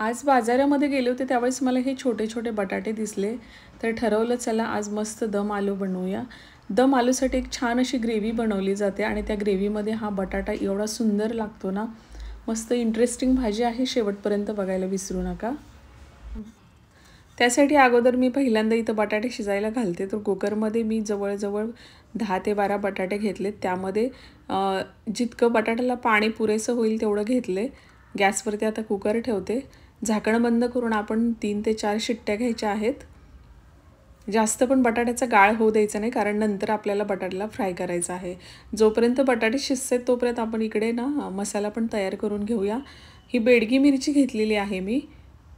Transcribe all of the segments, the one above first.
आज बाजारामध्ये गेले होते त्यावेळेस मला हे छोटे छोटे बटाटे दिसले, तर ठरवलं चला आज मस्त दम आलू बनवूया. दम आलूसाठी एक छान अशी ग्रेव्ही बनवली जाते आणि त्या ग्रेव्हीमध्ये हा बटाटा एवढा सुंदर लागतो ना. मस्त इंटरेस्टिंग भाजी आहे, शेवटपर्यंत बघायला विसरू नका. त्यासाठी अगोदर मी पहिल्यांदा इथं बटाटे शिजायला घालते. तर कुकरमध्ये मी जवळजवळ 10 ते 12 बटाटे घेतलेत. त्यामध्ये जितकं बटाट्याला पाणी पुरेसं होईल तेवढं घेतले. गॅसवरती आता कुकर ठेवते. झाकण बंद करून आपण 3 ते 4 शिट्ट्या घ्यायच्या आहेत. जास्त पण बटाट्याचा गाळ होऊ द्यायचा नाही, कारण नंतर आपल्याला बटाट्याला फ्राय करायचा आहे. जोपर्यंत बटाटे शिजतात तोपर्यंत आपण इकडे ना मसाला पण तयार करून घेऊया. ही बेडगी मिरची घेतलेली आहे मी.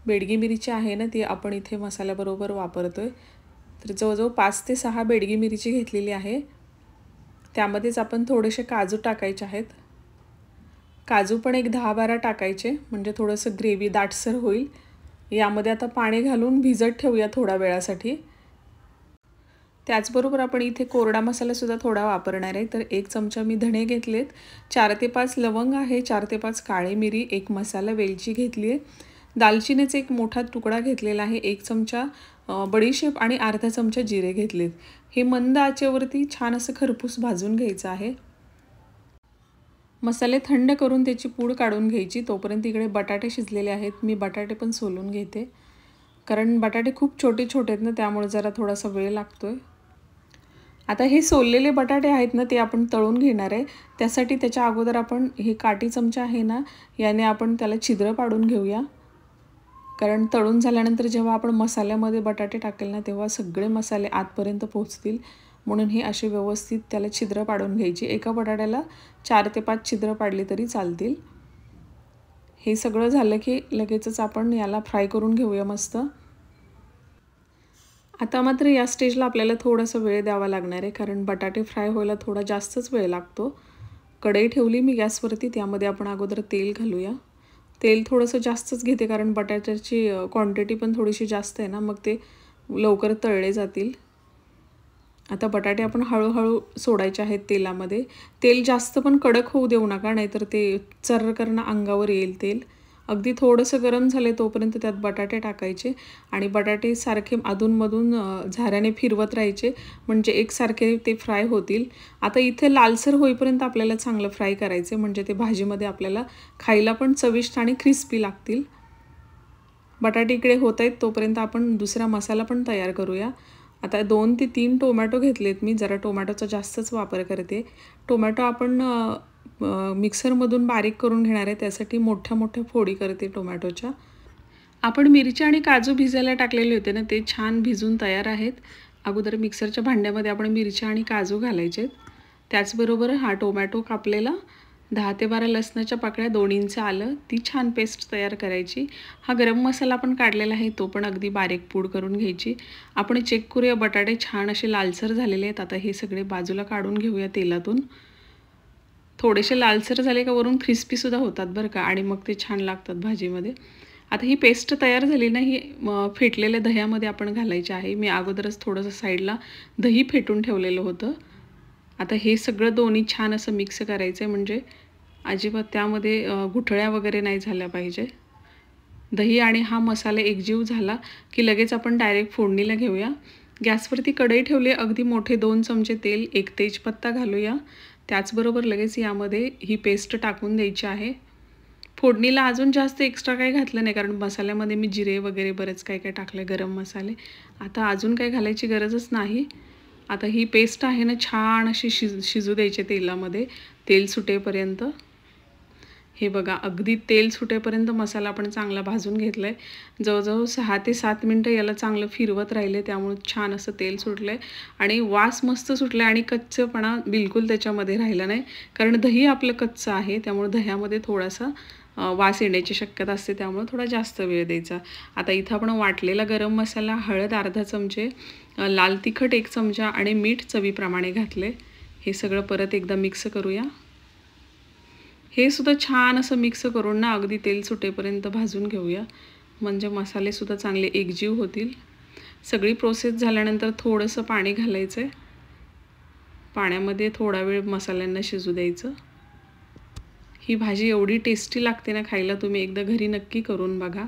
बेडगी मिरची आहे ना, ती आपण इथे मसाल्याबरोबर वापरतोय. तर जवळजवळ 5 ते 6 बेडगी मिरची घेतलेली आहे. त्यामध्येच आपण थोडेसे काजू टाकायचे आहेत. काजू पण एक 10-12 टाकायचे, म्हणजे थोडंसं ग्रेव्ही दाटसर होईल. यामध्ये आता पाणी घालून भिजत ठेवूया थोड्या वेळासाठी. त्याचबरोबर आपण इथे कोरडा मसालासुद्धा थोडा वापरणार आहे. तर 1 चमचा मी धणे घेतलेत, 4 ते 5 लवंग आहे, 4 ते 5 काळी मिरी, 1 मसाला वेलची घेतली आहे, दालचिनीचा एक मोठा तुकडा घेतलेला आहे, 1 चमचा बडीशेप आणि अर्धा चमचा जिरे घेतलेत. हे मंद आचेवरती छान असं खरपूस भाजून घ्यायचं आहे. मसाले थंड करून त्याची पूड काढून घ्यायची. तोपर्यंत इकडे बटाटे शिजलेले आहेत. मी बटाटे पण सोलून घेते, कारण बटाटे खूप छोटे छोटे आहेत ना, त्यामुळे जरा थोडासा वेळ लागतोय. आता हे सोललेले बटाटे आहेत ना, ते आपण तळून घेणार आहे. त्यासाठी त्याच्या अगोदर आपण हे काठी चमचा आहे ना, याने आपण त्याला छिद्र पाडून घेऊया. कारण तळून झाल्यानंतर जेव्हा आपण मसाल्यामध्ये बटाटे टाकेल ना, तेव्हा सगळे मसाले आतपर्यंत पोहोचतील. म्हणून हे असे व्यवस्थित त्याला छिद्र पाडून घ्यायची. एका बटाट्याला 4 ते 5 छिद्र पाडली तरी चालतील. हे सगळं झालं की लगेचच आपण याला फ्राय करून घेऊया मस्त. आता मात्र या स्टेजला आपल्याला थोडासा वेळ द्यावा लागणार आहे, कारण बटाटे फ्राय व्हायला थोडा जास्तच वेळ लागतो. कढई ठेवली मी गॅसवरती. त्यामध्ये आपण अगोदर तेल घालूया. तेल थोडंसं जास्तच घेते, कारण बटाट्याची क्वांटिटी पण थोडीशी जास्त आहे ना, मग ते लवकर तळले जातील. आता बटाटे आपण हळूहळू सोडायचे आहेत तेलामध्ये. तेल जास्त पण कडक होऊ देऊ नका, नाहीतर ते चर्रकरणं अंगावर येईल तेल. अगदी थोडंसं गरम झाले तोपर्यंत त्यात बटाटे टाकायचे आणि बटाटे सारखे अधूनमधून झाऱ्याने फिरवत राहायचे, म्हणजे एकसारखे ते फ्राय होतील. आता इथे लालसर होईपर्यंत आपल्याला चांगलं फ्राय करायचे, म्हणजे ते भाजीमध्ये आपल्याला खायला पण चविष्ट आणि क्रिस्पी लागतील. बटाटे इकडे होत आहेत तोपर्यंत आपण दुसरा मसाला पण तयार करूया. आता 2 ते 3 टोमॅटो घेतलेत मी. जरा टोमॅटोचा जास्तच वापर करते. टोमॅटो आपण मिक्सरमधून बारीक करून घेणार आहे. त्यासाठी मोठ्या मोठ्या फोडी करते टोमॅटोच्या. आपण मिरची आणि काजू भिजायला टाकलेले होते ना, ते छान भिजून तयार आहेत. अगोदर मिक्सरच्या भांड्यामध्ये आपण मिरच्या आणि काजू घालायचे. त्याचबरोबर हा टोमॅटो कापलेला, 10 ते 12 लसणाच्या पाकळ्या, 2 इंच आलं, ती छान पेस्ट तयार करायची. हा गरम मसाला पण काढलेला आहे, तो पण अगदी बारीक पूड करून घ्यायची. आपण चेक करूया, बटाटे छान असे लालसर झालेले आहेत. आता हे सगळे बाजूला काढून घेऊया तेलातून. थोडेसे लालसर झाले का वरून क्रिस्पीसुद्धा होतात बरं का, आणि मग ते छान लागतात भाजीमध्ये. आता ही पेस्ट तयार झाली ना, ही फेटलेल्या दह्यामध्ये आपण घालायची आहे. मी अगोदरच थोडंसं साईडला दही फेटून ठेवलेलं होतं. आता हे सगळं दोन्ही छान असं मिक्स करायचं आहे, म्हणजे अजिबात त्यामध्ये गुठळ्या वगैरे नाही झाल्या पाहिजे. दही आणि हा मसाला एकजीव झाला की लगेच आपण डायरेक्ट फोडणीला घेऊया. गॅसवरती कढई ठेवली, अगदी मोठे 2 चमचे तेल, 1 तेजपत्ता घालूया. त्याचबरोबर लगेच यामध्ये ही पेस्ट टाकून द्यायची आहे. फोडणीला अजून जास्त एक्स्ट्रा काही घातलं नाही, कारण मसाल्यामध्ये मी जिरे वगैरे बरेच काय काय टाकले, गरम मसाले. आता अजून काही घालायची गरजच नाही. आता ही पेस्ट आहे ना, छान अशी शिजू द्यायची तेलामध्ये, तेल सुटेपर्यंत. हे बघा, अगदी तेल सुटेपर्यंत मसाला आपण चांगला भाजून घेतला आहे. जवळजवळ 6 ते 7 मिनटं याला चांगलं फिरवत राहिले, त्यामुळे छान असं तेल सुटलं आहे आणि वास मस्त सुटला आहे आणि कच्चेपणा बिलकुल त्याच्यामध्ये राहिला नाही, कारण दही आपलं कच्चं आहे. त्यामुळे दह्यामध्ये थोडासा वास येण्याची शक्यता असते, त्यामुळे थोडा जास्त वेळ द्यायचा. आता इथं आपण वाटलेला गरम मसाला, हळद अर्धा चमचे, लाल तिखट 1 चमचा आणि मीठ चवीप्रमाणे घातले. हे सगळं परत एकदा मिक्स करूया. हे सुद्धा छान असं मिक्स करून ना, अगदी तेल सुटेपर्यंत भाजून घेऊया, म्हणजे मसालेसुद्धा चांगले एकजीव होतील. सगळी प्रोसेस झाल्यानंतर थोडंसं पाणी घालायचं आहे. पाण्यामध्ये थोडा वेळ मसाल्यांना शिजू द्यायचं. ही भाजी एवढी टेस्टी लागते ना खायला, तुम्ही एकदा घरी नक्की करून बघा.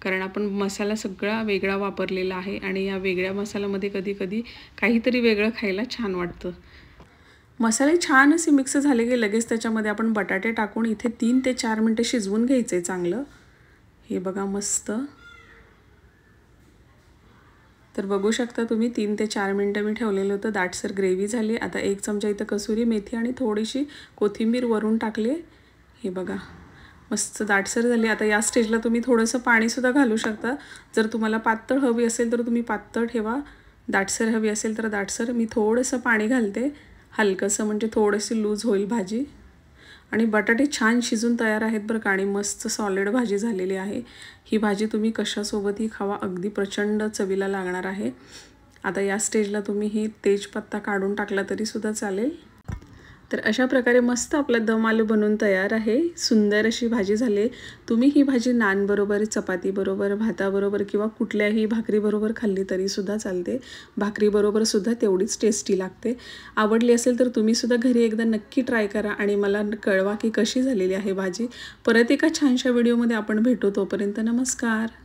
कारण आपण मसाला सगळा वेगळा वापरलेला आहे आणि या वेगळ्या मसाल्यामध्ये कधी-कधी काहीतरी वेगळं खायला छान वाटतं. मसाले छान असे मिक्स झाले की लगेच त्याच्यामध्ये आपण बटाटे टाकून इथे 3 ते 4 मिनिटं शिजवून घ्यायचे चांगलं. हे बघा मस्त. तर बघू शकता तुम्ही 3 ते 4 मिनिटं मी ठेवलेलं होतं. दाटसर ग्रेव्ही झाली. आता 1 चमचा इथं कसुरी मेथी आणि थोडीशी कोथिंबीर वरून टाकली. हे बघा मस्त दाटसर झाली. आता या स्टेजला तुम्ही थोडंसं पाणीसुद्धा घालू शकता. जर तुम्हाला पातळ हवी असेल तर तुम्ही पातळ ठेवा, दाटसर हवी असेल तर दाटसर. मी थोडंसं पाणी घालते हलकंसं, म्हणजे थोडीशी लूज होईल भाजी. आणि बटाटे छान शिजून तयार आहेत बरं का, आणि मस्त सॉलिड भाजी झालेली आहे. ही भाजी तुम्ही कशासोबतही खावा, अगदी प्रचंड चवीला लागणार आहे. आता या स्टेजला तुम्ही ही तेजपत्ता काढून टाकला तरीसुद्धा चालेल. तर अशा प्रकारे मस्त आपला दम आलू बनवून तयार आहे. सुंदर अशी भाजी झाली. तुम्ही ही भाजी नानबरोबर, चपातीबरोबर, भाताबरोबर किंवा कुठल्याही भाकरीबरोबर खाल्ली तरीसुद्धा चालते. भाकरीबरोबरसुद्धा तेवढीच टेस्टी लागते. आवडली असेल तर तुम्हीसुद्धा घरी एकदा नक्की ट्राय करा आणि मला कळवा की कशी झालेली आहे भाजी. परत एका छानशा व्हिडिओमध्ये आपण भेटू. तोपर्यंत नमस्कार.